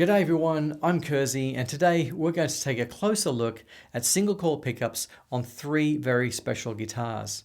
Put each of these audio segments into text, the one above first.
G'day everyone, I'm Kersey, and today we're going to take a closer look at single coil pickups on three very special guitars.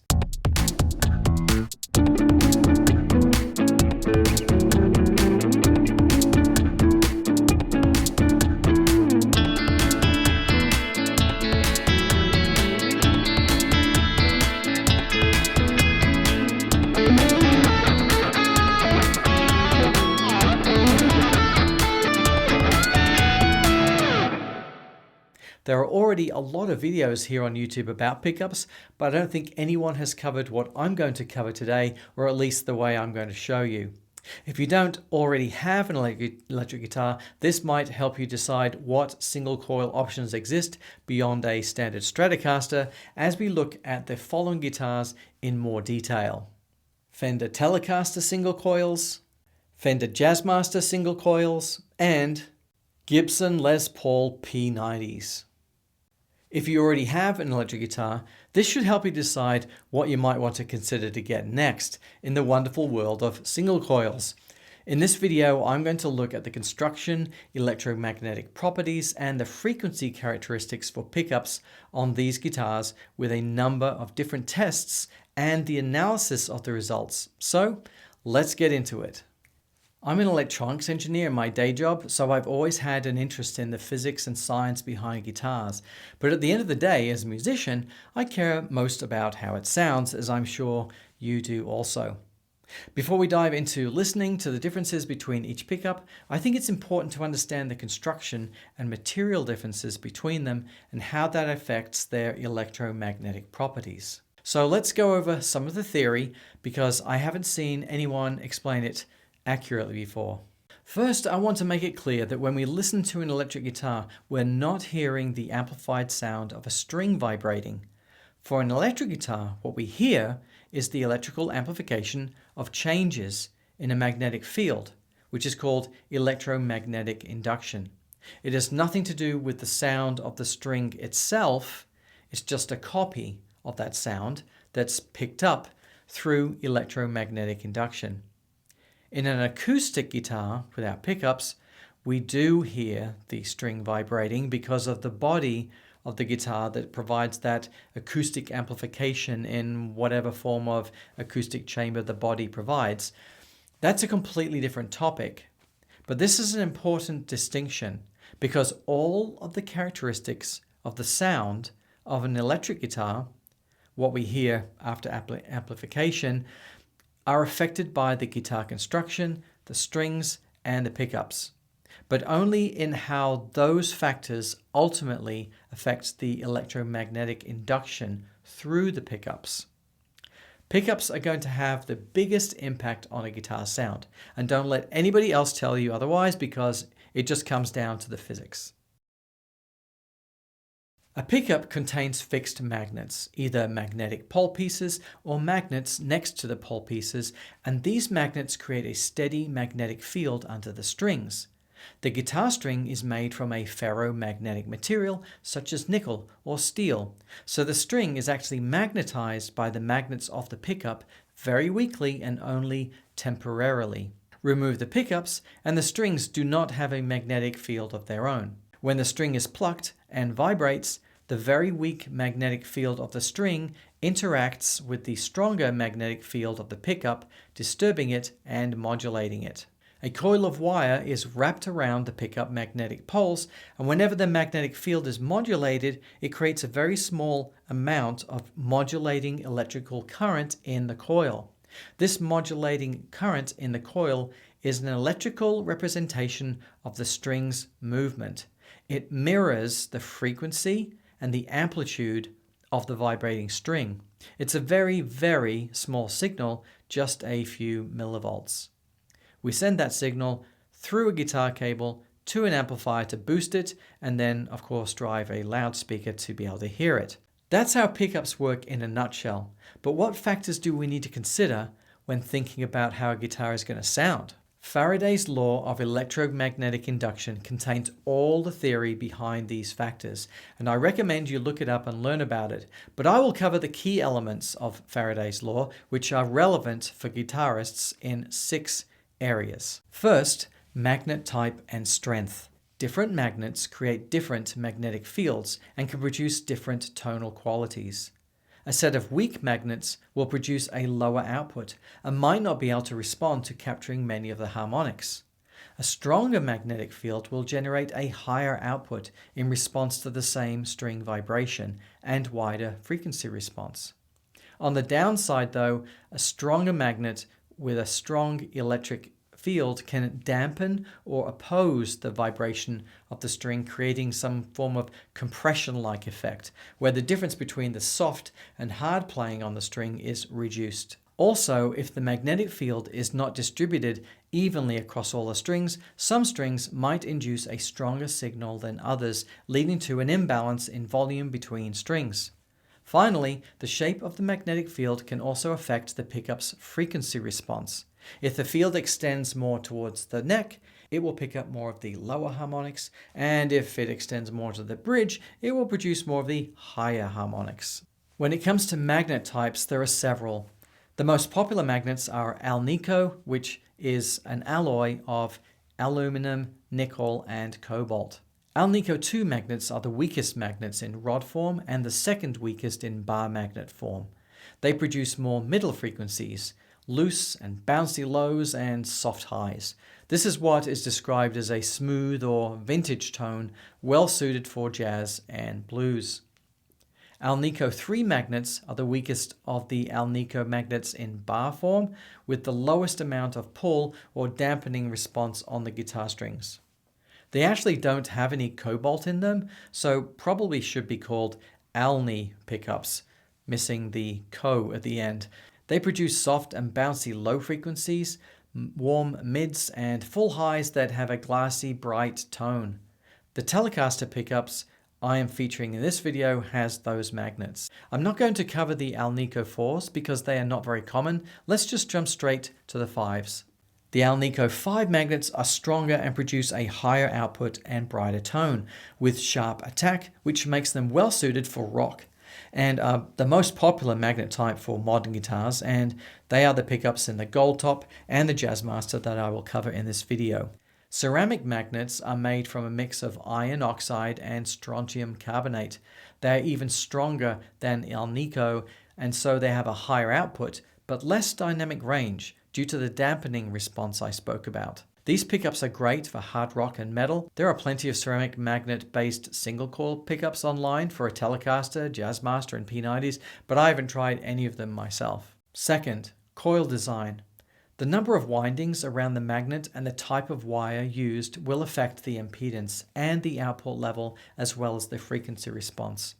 There are already a lot of videos here on YouTube about pickups, but I don't think anyone has covered what I'm going to cover today, or at least the way I'm going to show you. If you don't already have an electric guitar, this might help you decide what single coil options exist beyond a standard Stratocaster as we look at the following guitars in more detail. Fender Telecaster single coils, Fender Jazzmaster single coils, and Gibson Les Paul P90s. If you already have an electric guitar, this should help you decide what you might want to consider to get next in the wonderful world of single coils. In this video, I'm going to look at the construction, electromagnetic properties, and the frequency characteristics for pickups on these guitars with a number of different tests and the analysis of the results. So let's get into it. I'm an electronics engineer in my day job, so I've always had an interest in the physics and science behind guitars. But at the end of the day, as a musician, I care most about how it sounds, as I'm sure you do also. Before we dive into listening to the differences between each pickup, I think it's important to understand the construction and material differences between them and how that affects their electromagnetic properties. So let's go over some of the theory, because I haven't seen anyone explain it accurately before. First, I want to make it clear that when we listen to an electric guitar, we're not hearing the amplified sound of a string vibrating. For an electric guitar, what we hear is the electrical amplification of changes in a magnetic field, which is called electromagnetic induction. It has nothing to do with the sound of the string itself. It's just a copy of that sound that's picked up through electromagnetic induction. In an acoustic guitar without pickups, we do hear the string vibrating because of the body of the guitar that provides that acoustic amplification in whatever form of acoustic chamber the body provides. That's a completely different topic. But this is an important distinction because all of the characteristics of the sound of an electric guitar, what we hear after amplification, are affected by the guitar construction, the strings, and the pickups, but only in how those factors ultimately affect the electromagnetic induction through the pickups. Pickups are going to have the biggest impact on a guitar sound, and don't let anybody else tell you otherwise, because it just comes down to the physics. A pickup contains fixed magnets, either magnetic pole pieces or magnets next to the pole pieces, and these magnets create a steady magnetic field under the strings. The guitar string is made from a ferromagnetic material such as nickel or steel, so the string is actually magnetized by the magnets of the pickup very weakly and only temporarily. Remove the pickups and the strings do not have a magnetic field of their own. When the string is plucked and vibrates, the very weak magnetic field of the string interacts with the stronger magnetic field of the pickup, disturbing it and modulating it. A coil of wire is wrapped around the pickup magnetic poles, and whenever the magnetic field is modulated, it creates a very small amount of modulating electrical current in the coil. This modulating current in the coil is an electrical representation of the string's movement. It mirrors the frequency and the amplitude of the vibrating string. It's a very, very small signal, just a few millivolts. We send that signal through a guitar cable to an amplifier to boost it, and then, of course, drive a loudspeaker to be able to hear it. That's how pickups work in a nutshell. But what factors do we need to consider when thinking about how a guitar is going to sound? Faraday's law of electromagnetic induction contains all the theory behind these factors, and I recommend you look it up and learn about it. But I will cover the key elements of Faraday's law, which are relevant for guitarists in 6 areas. First, Magnet type and strength. Different magnets create different magnetic fields and can produce different tonal qualities. A set of weak magnets will produce a lower output and might not be able to respond to capturing many of the harmonics. A stronger magnetic field will generate a higher output in response to the same string vibration and wider frequency response. On the downside though, a stronger magnet with a strong electric field can dampen or oppose the vibration of the string, creating some form of compression-like effect, where the difference between the soft and hard playing on the string is reduced. Also, if the magnetic field is not distributed evenly across all the strings, some strings might induce a stronger signal than others, leading to an imbalance in volume between strings. Finally, the shape of the magnetic field can also affect the pickup's frequency response. If the field extends more towards the neck, it will pick up more of the lower harmonics, and if it extends more to the bridge, it will produce more of the higher harmonics. When it comes to magnet types, there are several. The most popular magnets are alnico, which is an alloy of aluminum, nickel, and cobalt. Alnico 2 magnets are the weakest magnets in rod form and the second weakest in bar magnet form. They produce more middle frequencies, loose and bouncy lows and soft highs. This is what is described as a smooth or vintage tone, well suited for jazz and blues. Alnico 3 magnets are the weakest of the Alnico magnets in bar form, with the lowest amount of pull or dampening response on the guitar strings. They actually don't have any cobalt in them, so probably should be called Alni pickups, missing the co at the end. They produce soft and bouncy low frequencies, warm mids, and full highs that have a glassy, bright tone. The Telecaster pickups I am featuring in this video has those magnets. I'm not going to cover the Alnico 4s because they are not very common. Let's just jump straight to the 5s. The Alnico 5 magnets are stronger and produce a higher output and brighter tone, with sharp attack, which makes them well suited for rock, and are the most popular magnet type for modern guitars, and they are the pickups in the Gold Top and the Jazzmaster that I will cover in this video. Ceramic magnets are made from a mix of iron oxide and strontium carbonate. They are even stronger than Alnico, and so they have a higher output, but less dynamic range due to the dampening response I spoke about. These pickups are great for hard rock and metal. There are plenty of ceramic magnet-based single coil pickups online for a Telecaster, Jazzmaster, and P90s, but I haven't tried any of them myself. Second, coil design. The number of windings around the magnet and the type of wire used will affect the impedance and the output level as well as the frequency response.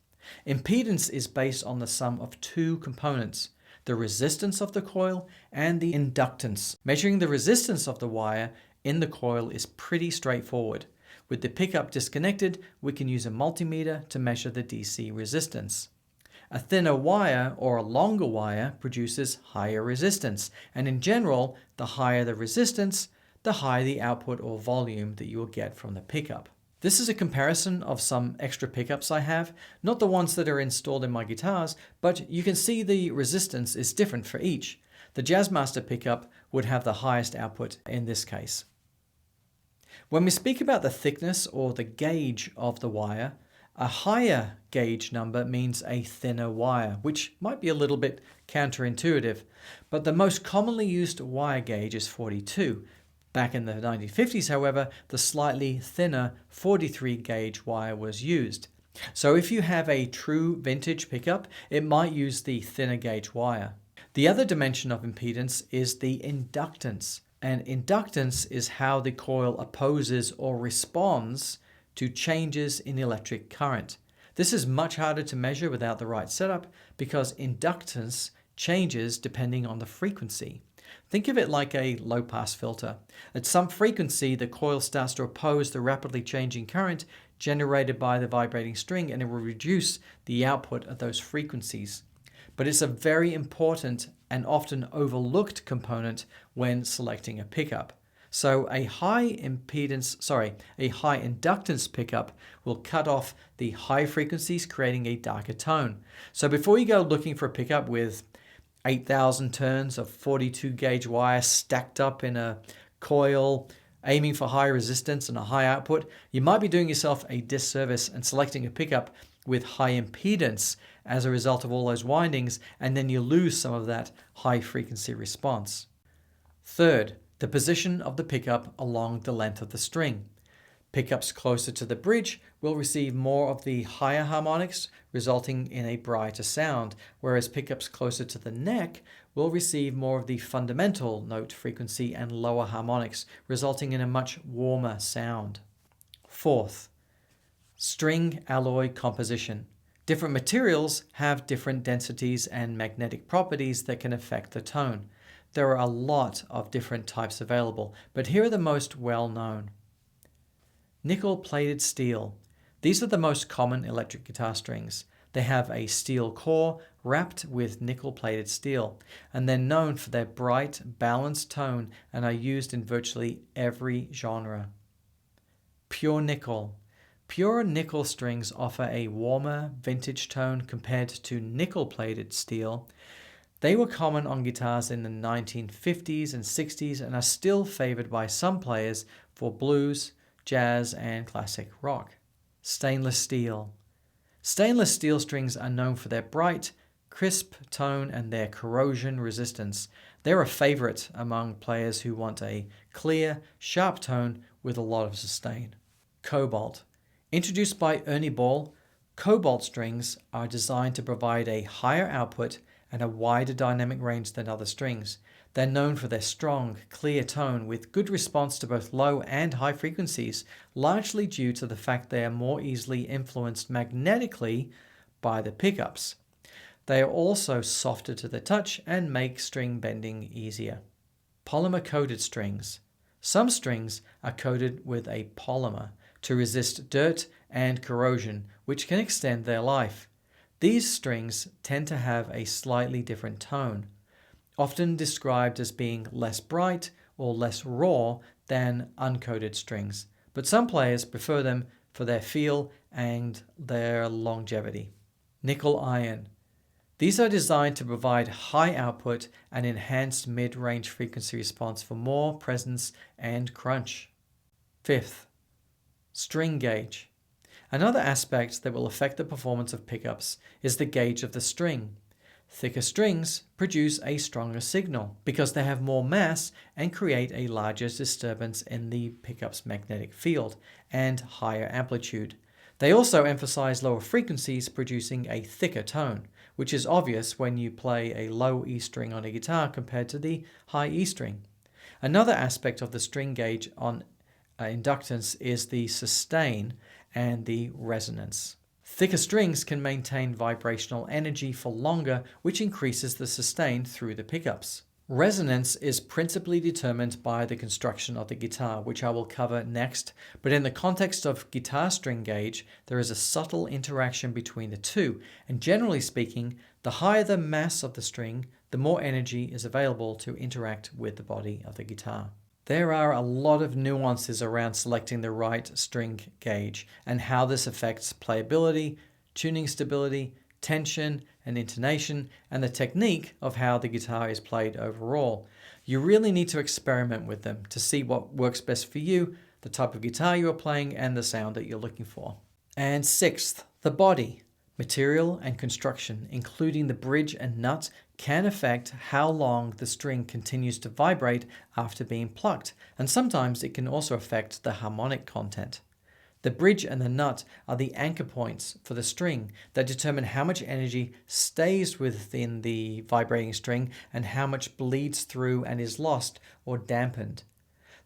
Impedance is based on the sum of two components: the resistance of the coil and the inductance. Measuring the resistance of the wire in the coil is pretty straightforward. With the pickup disconnected, we can use a multimeter to measure the DC resistance. A thinner wire or a longer wire produces higher resistance, and in general, the higher the resistance, the higher the output or volume that you will get from the pickup. This is a comparison of some extra pickups I have, not the ones that are installed in my guitars, but you can see the resistance is different for each. The Jazzmaster pickup would have the highest output in this case. When we speak about the thickness or the gauge of the wire, a higher gauge number means a thinner wire, which might be a little bit counterintuitive, but the most commonly used wire gauge is 42. Back in the 1950s, however, the slightly thinner 43 gauge wire was used. So if you have a true vintage pickup, it might use the thinner gauge wire. The other dimension of impedance is the inductance, and inductance is how the coil opposes or responds to changes in electric current. This is much harder to measure without the right setup because inductance changes depending on the frequency. Think of it like a low-pass filter. At some frequency, the coil starts to oppose the rapidly changing current generated by the vibrating string, and it will reduce the output of those frequencies. But it's a very important and often overlooked component when selecting a pickup. So a high inductance pickup will cut off the high frequencies, creating a darker tone. So before you go looking for a pickup with 8,000 turns of 42 gauge wire stacked up in a coil Aiming for high resistance and a high output, you might be doing yourself a disservice and selecting a pickup with high impedance as a result of all those windings, and then you lose some of that high frequency response. Third, the position of the pickup along the length of the string. Pickups closer to the bridge will receive more of the higher harmonics, resulting in a brighter sound, whereas pickups closer to the neck will receive more of the fundamental note frequency and lower harmonics, resulting in a much warmer sound. Fourth, string alloy composition. Different materials have different densities and magnetic properties that can affect the tone. There are a lot of different types available, but here are the most well-known. Nickel-plated steel. These are the most common electric guitar strings. They have a steel core wrapped with nickel-plated steel, and they're known for their bright, balanced tone and are used in virtually every genre. Pure nickel. Pure nickel strings offer a warmer, vintage tone compared to nickel-plated steel. They were common on guitars in the 1950s and 60s and are still favored by some players for blues, jazz, and classic rock. Stainless steel. Stainless steel strings are known for their bright, crisp tone and their corrosion resistance. They're a favorite among players who want a clear, sharp tone with a lot of sustain. Cobalt. Introduced by Ernie Ball, cobalt strings are designed to provide a higher output and a wider dynamic range than other strings. They're known for their strong, clear tone with good response to both low and high frequencies, largely due to the fact they are more easily influenced magnetically by the pickups. They are also softer to the touch and make string bending easier. Polymer-coated strings. Some strings are coated with a polymer to resist dirt and corrosion, which can extend their life. These strings tend to have a slightly different tone, often described as being less bright or less raw than uncoated strings, but some players prefer them for their feel and their longevity. Nickel iron. These are designed to provide high output and enhanced mid-range frequency response for more presence and crunch. Fifth, string gauge. Another aspect that will affect the performance of pickups is the gauge of the string. Thicker strings produce a stronger signal because they have more mass and create a larger disturbance in the pickup's magnetic field and higher amplitude. They also emphasize lower frequencies, producing a thicker tone, which is obvious when you play a low E string on a guitar compared to the high E string. Another aspect of the string gauge on inductance is the sustain and the resonance. Thicker strings can maintain vibrational energy for longer, which increases the sustain through the pickups. Resonance is principally determined by the construction of the guitar, which I will cover next, but in the context of guitar string gauge, there is a subtle interaction between the two, and generally speaking, the higher the mass of the string, the more energy is available to interact with the body of the guitar. There are a lot of nuances around selecting the right string gauge and how this affects playability, tuning stability, tension and intonation, and the technique of how the guitar is played overall. You really need to experiment with them to see what works best for you, the type of guitar you are playing, and the sound that you're looking for. And sixth, the body. Material and construction, including the bridge and nut, can affect how long the string continues to vibrate after being plucked, and sometimes it can also affect the harmonic content. The bridge and the nut are the anchor points for the string that determine how much energy stays within the vibrating string and how much bleeds through and is lost or dampened.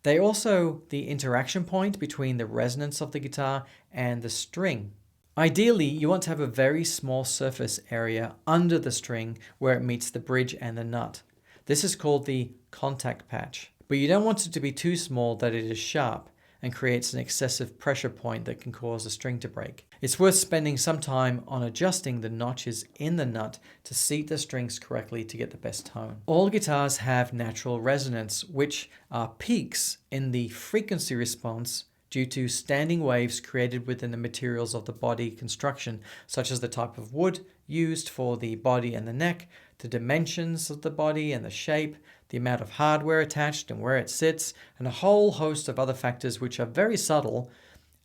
They are also the interaction point between the resonance of the guitar and the string. Ideally, you want to have a very small surface area under the string where it meets the bridge and the nut. This is called the contact patch, but you don't want it to be too small that it is sharp and creates an excessive pressure point that can cause the string to break. It's worth spending some time on adjusting the notches in the nut to seat the strings correctly to get the best tone. All guitars have natural resonance, which are peaks in the frequency response due to standing waves created within the materials of the body construction, such as the type of wood used for the body and the neck, the dimensions of the body and the shape, the amount of hardware attached and where it sits, and a whole host of other factors which are very subtle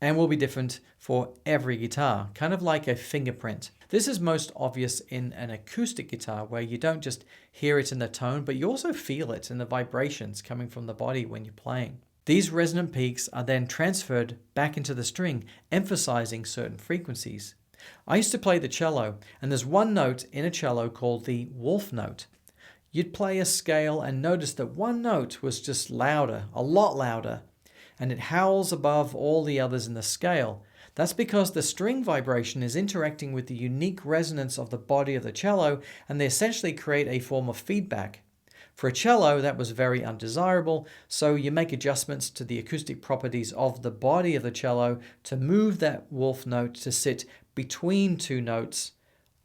and will be different for every guitar, kind of like a fingerprint. This is most obvious in an acoustic guitar where you don't just hear it in the tone, but you also feel it in the vibrations coming from the body when you're playing. These resonant peaks are then transferred back into the string, emphasizing certain frequencies. I used to play the cello, and there's one note in a cello called the wolf note. You'd play a scale and notice that one note was just louder, a lot louder, and it howls above all the others in the scale. That's because the string vibration is interacting with the unique resonance of the body of the cello, and they essentially create a form of feedback. For a cello, that was very undesirable, so you make adjustments to the acoustic properties of the body of the cello to move that wolf note to sit between two notes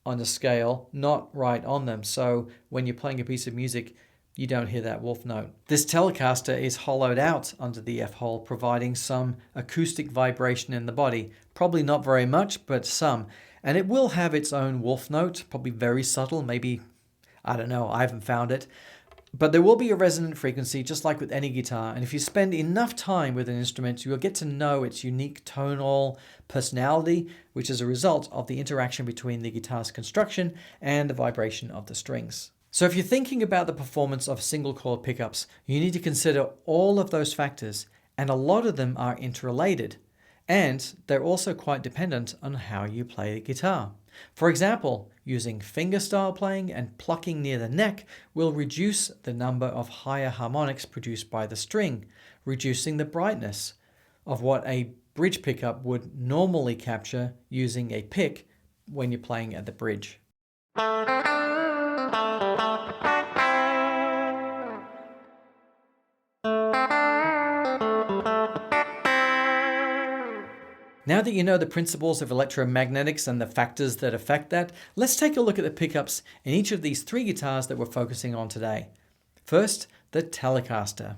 on the scale, not right on them. So when you're playing a piece of music, you don't hear that wolf note. This Telecaster is hollowed out under the F-hole, providing some acoustic vibration in the body. Probably not very much, but some. And it will have its own wolf note, probably very subtle, maybe, I don't know, I haven't found it. But there will be a resonant frequency, just like with any guitar, and if you spend enough time with an instrument, you will get to know its unique tonal personality, which is a result of the interaction between the guitar's construction and the vibration of the strings. So if you're thinking about the performance of single coil pickups, you need to consider all of those factors, and a lot of them are interrelated, and they're also quite dependent on how you play the guitar. For example, using fingerstyle playing and plucking near the neck will reduce the number of higher harmonics produced by the string, reducing the brightness of what a bridge pickup would normally capture using a pick when you're playing at the bridge. Now that you know the principles of electromagnetics and the factors that affect that, let's take a look at the pickups in each of these three guitars that we're focusing on today. First, the Telecaster.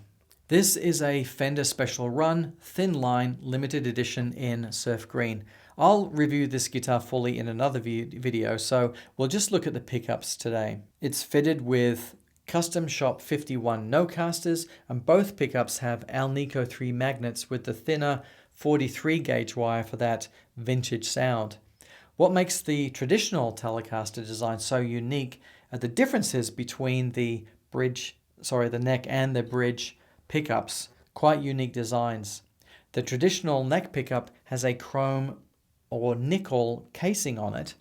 This is a Fender Special Run, thin line, limited edition in surf green. I'll review this guitar fully in another video, so we'll just look at the pickups today. It's fitted with Custom Shop 51 no-casters, and both pickups have Alnico 3 magnets with the thinner 43 gauge wire for that vintage sound. What makes the traditional Telecaster design so unique are the differences between the neck and the bridge pickups. Quite unique designs. The traditional neck pickup has a chrome or nickel casing on it,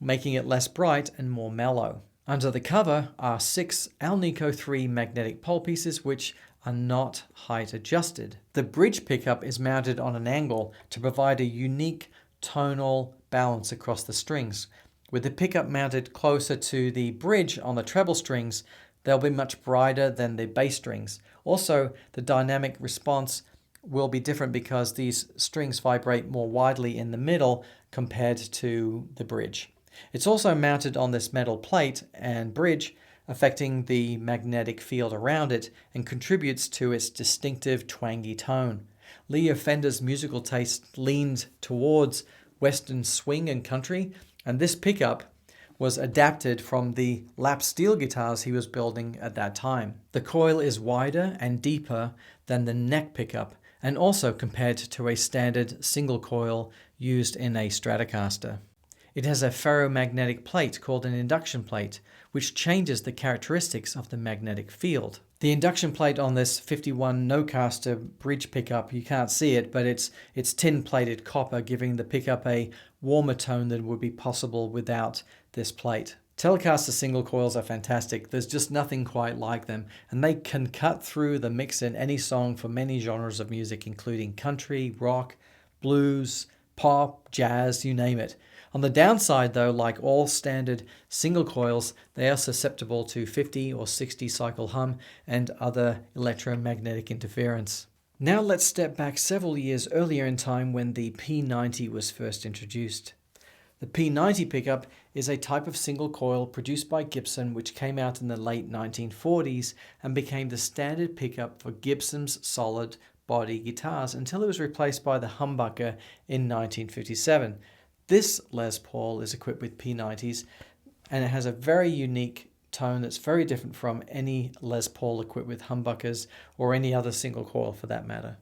making it less bright and more mellow. Under the cover are 6 Alnico 3 magnetic pole pieces which are not height adjusted. The bridge pickup is mounted on an angle to provide a unique tonal balance across the strings. With the pickup mounted closer to the bridge on the treble strings, they'll be much brighter than the bass strings. Also, the dynamic response will be different because these strings vibrate more widely in the middle compared to the bridge. It's also mounted on this metal plate and bridge, affecting the magnetic field around it and contributes to its distinctive twangy tone. Leo Fender's musical taste leaned towards Western swing and country, and this pickup was adapted from the lap steel guitars he was building at that time. The coil is wider and deeper than the neck pickup, and also compared to a standard single coil used in a Stratocaster. It has a ferromagnetic plate called an induction plate, which changes the characteristics of the magnetic field. The induction plate on this 51 no-caster bridge pickup, you can't see it, but it's tin-plated copper, giving the pickup a warmer tone than would be possible without this plate. Telecaster single coils are fantastic. There's just nothing quite like them, and they can cut through the mix in any song for many genres of music, including country, rock, blues, pop, jazz, you name it. On the downside though, like all standard single coils, they are susceptible to 50 or 60 cycle hum and other electromagnetic interference. Now let's step back several years earlier in time when the P90 was first introduced. The P90 pickup is a type of single coil produced by Gibson which came out in the late 1940s and became the standard pickup for Gibson's solid body guitars until it was replaced by the humbucker in 1957. This Les Paul is equipped with P90s, and it has a very unique tone that's very different from any Les Paul equipped with humbuckers or any other single coil for that matter.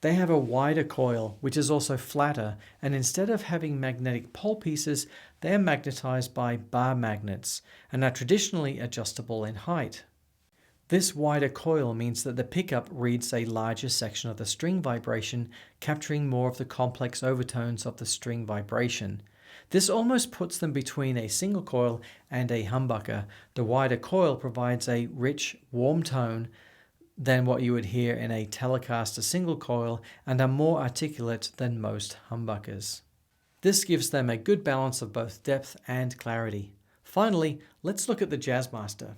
They have a wider coil, which is also flatter, and instead of having magnetic pole pieces, they are magnetized by bar magnets and are traditionally adjustable in height. This wider coil means that the pickup reads a larger section of the string vibration, capturing more of the complex overtones of the string vibration. This almost puts them between a single coil and a humbucker. The wider coil provides a rich, warm tone than what you would hear in a Telecaster single coil and are more articulate than most humbuckers. This gives them a good balance of both depth and clarity. Finally, let's look at the Jazzmaster.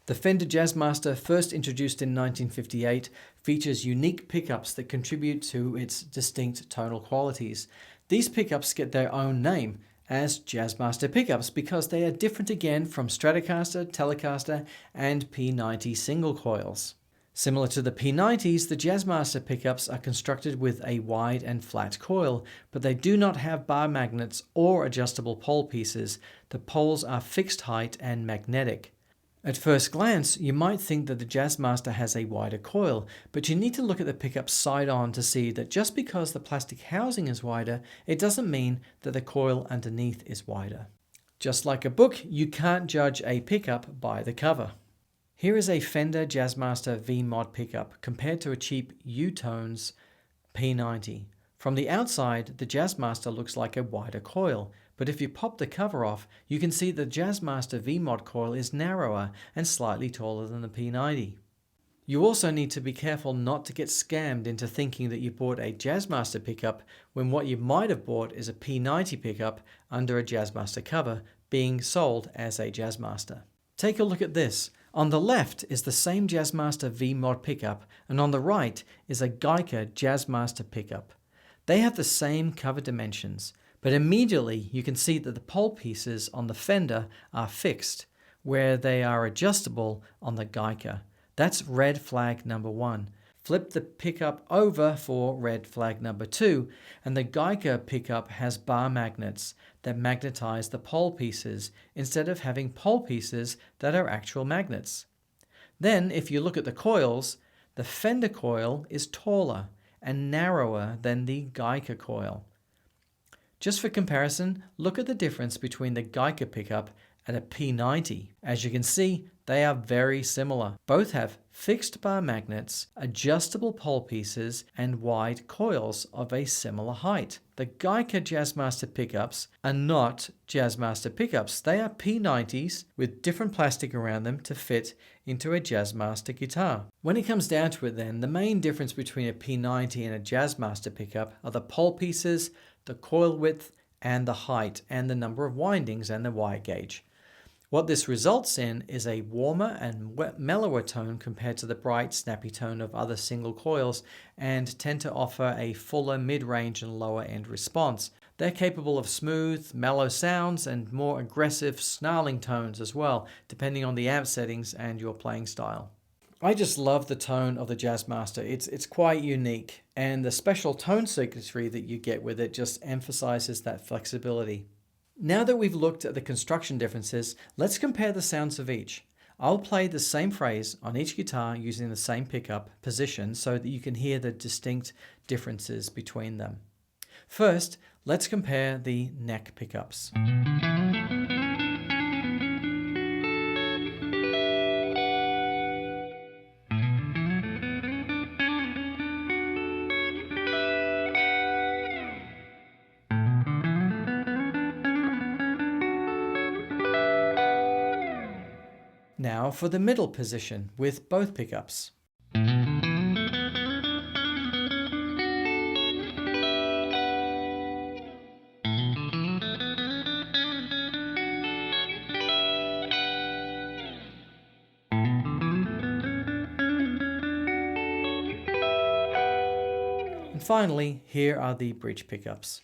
The Fender Jazzmaster, first introduced in 1958, features unique pickups that contribute to its distinct tonal qualities. These pickups get their own name as Jazzmaster pickups because they are different again from Stratocaster, Telecaster, and P90 single coils. Similar to the P90s, the Jazzmaster pickups are constructed with a wide and flat coil, but they do not have bar magnets or adjustable pole pieces. The poles are fixed height and magnetic. At first glance, you might think that the Jazzmaster has a wider coil, but you need to look at the pickup side on to see that just because the plastic housing is wider, it doesn't mean that the coil underneath is wider. Just like a book, you can't judge a pickup by the cover. Here is a Fender Jazzmaster V-Mod pickup compared to a cheap U-Tones P90. From the outside, the Jazzmaster looks like a wider coil, but if you pop the cover off, you can see the Jazzmaster V-Mod coil is narrower and slightly taller than the P90. You also need to be careful not to get scammed into thinking that you bought a Jazzmaster pickup when what you might have bought is a P90 pickup under a Jazzmaster cover being sold as a Jazzmaster. Take a look at this. On the left is the same Jazzmaster V-Mod pickup, and on the right is a Geiger Jazzmaster pickup. They have the same cover dimensions, but immediately you can see that the pole pieces on the Fender are fixed, where they are adjustable on the Geiger. That's red flag number 1. Flip the pickup over for red flag number 2, and the Geiger pickup has bar magnets that magnetize the pole pieces instead of having pole pieces that are actual magnets. Then, if you look at the coils, the Fender coil is taller and narrower than the Geiger coil. Just for comparison, look at the difference between the Geiger pickup and a P90. As you can see, they are very similar. Both have fixed bar magnets, adjustable pole pieces, and wide coils of a similar height. The Geiger Jazzmaster pickups are not Jazzmaster pickups. They are P90s with different plastic around them to fit into a Jazzmaster guitar. When it comes down to it then, the main difference between a P90 and a Jazzmaster pickup are the pole pieces, the coil width, and the height, and the number of windings and the wire gauge. What this results in is a warmer and mellower tone compared to the bright, snappy tone of other single coils, and tend to offer a fuller mid-range and lower end response. They're capable of smooth, mellow sounds and more aggressive, snarling tones as well, depending on the amp settings and your playing style. I just love the tone of the Jazzmaster. It's quite unique, and the special tone circuitry that you get with it just emphasizes that flexibility. Now that we've looked at the construction differences, let's compare the sounds of each. I'll play the same phrase on each guitar using the same pickup position so that you can hear the distinct differences between them. First, let's compare the neck pickups. Now for the middle position with both pickups. And finally, here are the bridge pickups.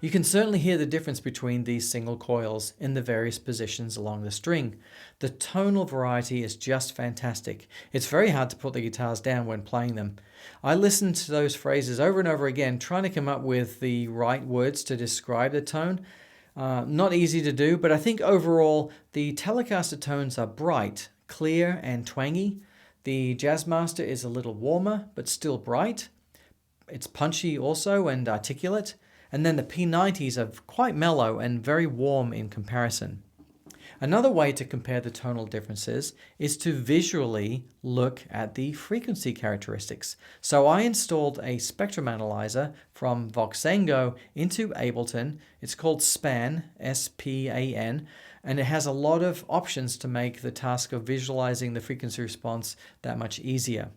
You can certainly hear the difference between these single coils in the various positions along the string. The tonal variety is just fantastic. It's very hard to put the guitars down when playing them. I listened to those phrases over and over again, trying to come up with the right words to describe the tone. Not easy to do, but I think overall the Telecaster tones are bright, clear and twangy. The Jazzmaster is a little warmer, but still bright. It's punchy also and articulate. And then the P90s are quite mellow and very warm in comparison. Another way to compare the tonal differences is to visually look at the frequency characteristics. So I installed a spectrum analyzer from Voxengo into Ableton. It's called SPAN, S-P-A-N, and it has a lot of options to make the task of visualizing the frequency response that much easier.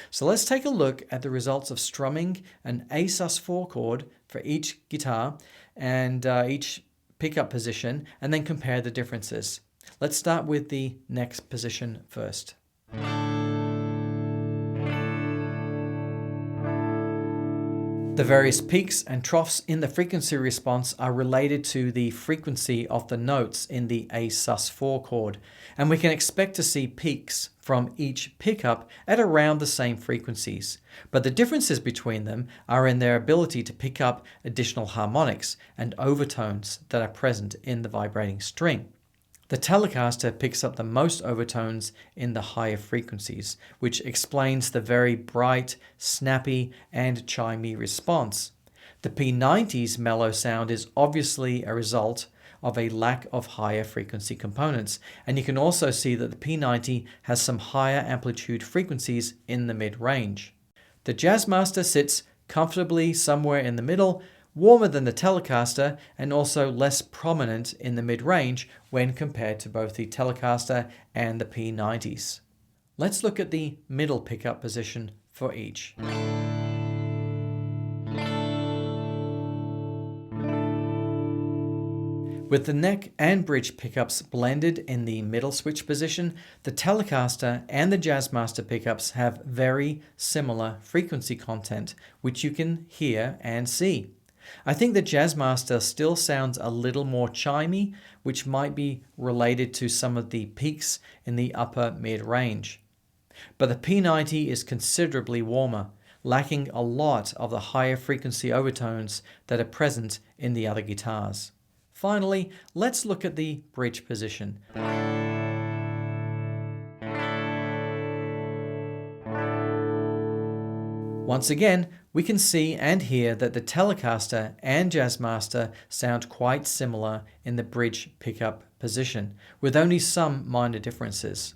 So let's take a look at the results of strumming an A sus4 chord for each guitar and each pickup position, and then compare the differences. Let's start with the next position first. The various peaks and troughs in the frequency response are related to the frequency of the notes in the A sus4 chord, and we can expect to see peaks from each pickup at around the same frequencies. But the differences between them are in their ability to pick up additional harmonics and overtones that are present in the vibrating string. The Telecaster picks up the most overtones in the higher frequencies, which explains the very bright, snappy, and chimey response. The P90's mellow sound is obviously a result of a lack of higher frequency components, and you can also see that the P90 has some higher amplitude frequencies in the mid-range. The Jazzmaster sits comfortably somewhere in the middle, warmer than the Telecaster, and also less prominent in the mid-range when compared to both the Telecaster and the P90s. Let's look at the middle pickup position for each. With the neck and bridge pickups blended in the middle switch position, the Telecaster and the Jazzmaster pickups have very similar frequency content, which you can hear and see. I think the Jazzmaster still sounds a little more chimey, which might be related to some of the peaks in the upper mid-range. But the P90 is considerably warmer, lacking a lot of the higher frequency overtones that are present in the other guitars. Finally, let's look at the bridge position. Once again, we can see and hear that the Telecaster and Jazzmaster sound quite similar in the bridge pickup position, with only some minor differences.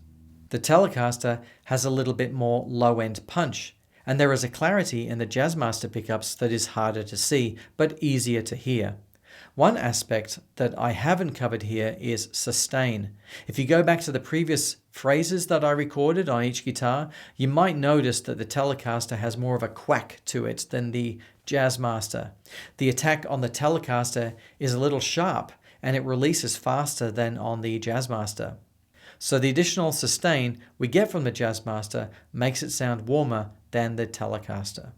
The Telecaster has a little bit more low-end punch, and there is a clarity in the Jazzmaster pickups that is harder to see, but easier to hear. One aspect that I haven't covered here is sustain. If you go back to the previous phrases that I recorded on each guitar, you might notice that the Telecaster has more of a quack to it than the Jazzmaster. The attack on the Telecaster is a little sharp, and it releases faster than on the Jazzmaster. So the additional sustain we get from the Jazzmaster makes it sound warmer than the Telecaster.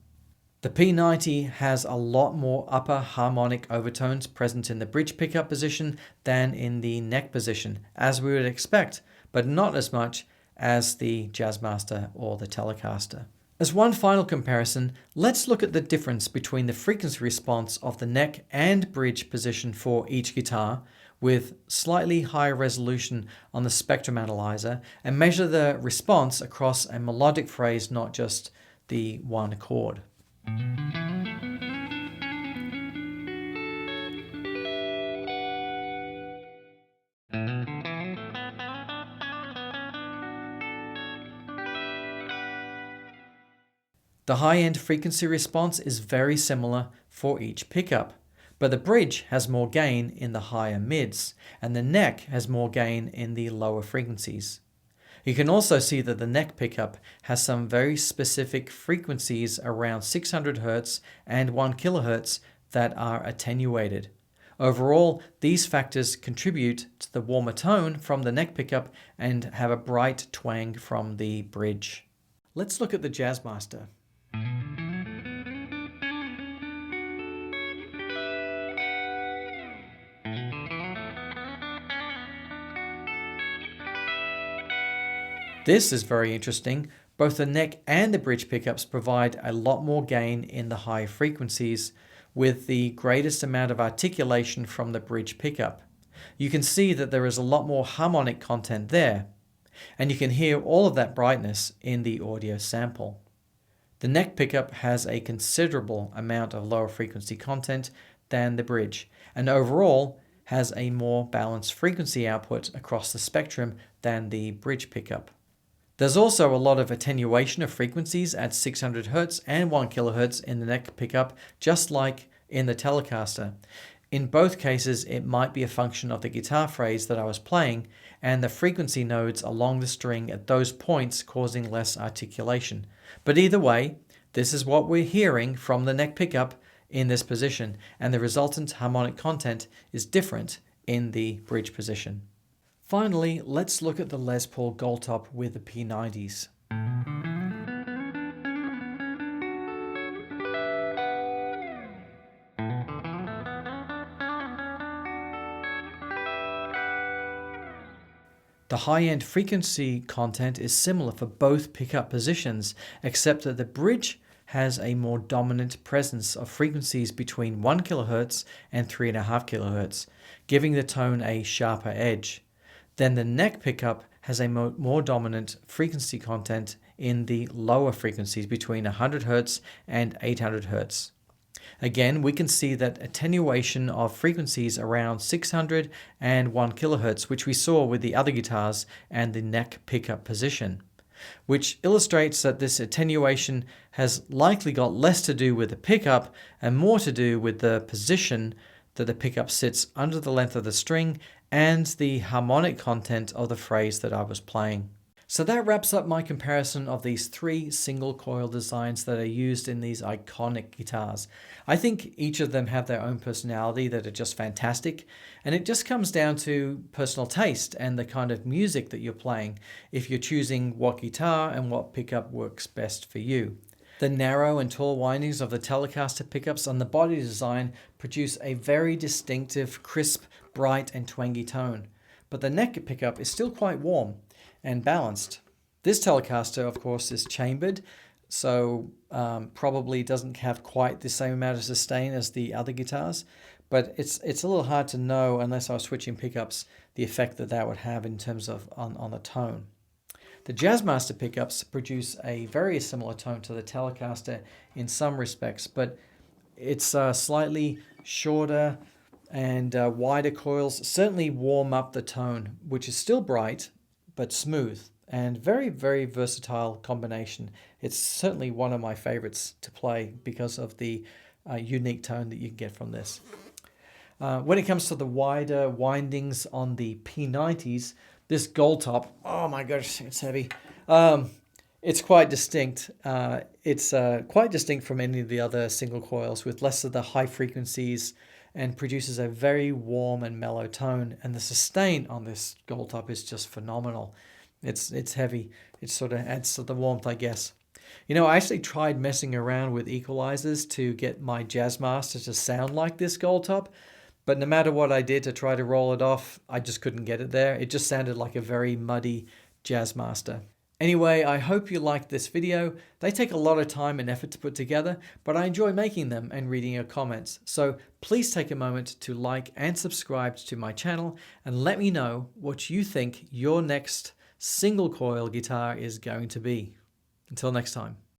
The P90 has a lot more upper harmonic overtones present in the bridge pickup position than in the neck position, as we would expect, but not as much as the Jazzmaster or the Telecaster. As one final comparison, let's look at the difference between the frequency response of the neck and bridge position for each guitar, with slightly higher resolution on the spectrum analyzer, and measure the response across a melodic phrase, not just the one chord. The high-end frequency response is very similar for each pickup, but the bridge has more gain in the higher mids, and the neck has more gain in the lower frequencies. You can also see that the neck pickup has some very specific frequencies around 600 Hz and 1 kHz that are attenuated. Overall, these factors contribute to the warmer tone from the neck pickup and have a bright twang from the bridge. Let's look at the Jazzmaster. This is very interesting. Both the neck and the bridge pickups provide a lot more gain in the high frequencies, with the greatest amount of articulation from the bridge pickup. You can see that there is a lot more harmonic content there, and you can hear all of that brightness in the audio sample. The neck pickup has a considerable amount of lower frequency content than the bridge, and overall has a more balanced frequency output across the spectrum than the bridge pickup. There's also a lot of attenuation of frequencies at 600 Hz and 1 kHz in the neck pickup, just like in the Telecaster. In both cases, it might be a function of the guitar phrase that I was playing and the frequency nodes along the string at those points causing less articulation. But either way, this is what we're hearing from the neck pickup in this position, and the resultant harmonic content is different in the bridge position. Finally, let's look at the Les Paul Gold Top with the P90s. The high-end frequency content is similar for both pickup positions, except that the bridge has a more dominant presence of frequencies between 1 kHz and 3.5 kHz, giving the tone a sharper edge. Then the neck pickup has a more dominant frequency content in the lower frequencies between 100 Hz and 800 Hz. Again, we can see that attenuation of frequencies around 600 and 1 kHz, which we saw with the other guitars and the neck pickup position, which illustrates that this attenuation has likely got less to do with the pickup and more to do with the position that the pickup sits under the length of the string and the harmonic content of the phrase that I was playing. So that wraps up my comparison of these three single coil designs that are used in these iconic guitars. I think each of them have their own personality that are just fantastic, and it just comes down to personal taste and the kind of music that you're playing if you're choosing what guitar and what pickup works best for you. The narrow and tall windings of the Telecaster pickups on the body design produce a very distinctive, crisp, bright and twangy tone, but the neck pickup is still quite warm and balanced. This Telecaster, of course, is chambered, so probably doesn't have quite the same amount of sustain as the other guitars, but it's a little hard to know unless I was switching pickups the effect that that would have in terms of on the tone. The Jazzmaster pickups produce a very similar tone to the Telecaster in some respects, but it's slightly shorter and wider coils certainly warm up the tone, which is still bright but smooth and very, very versatile combination. It's certainly one of my favorites to play because of the unique tone that you can get from this. When it comes to the wider windings on the P90s, this gold top, oh my gosh, it's heavy. It's quite distinct. It's quite distinct from any of the other single coils with less of the high frequencies and produces a very warm and mellow tone. And the sustain on this gold top is just phenomenal. It's heavy. It sort of adds to the warmth, I guess. You know, I actually tried messing around with equalizers to get my Jazzmaster to sound like this gold top, but no matter what I did to try to roll it off, I just couldn't get it there. It just sounded like a very muddy Jazzmaster. Anyway, I hope you liked this video. They take a lot of time and effort to put together, but I enjoy making them and reading your comments. So please take a moment to like and subscribe to my channel and let me know what you think your next single coil guitar is going to be. Until next time.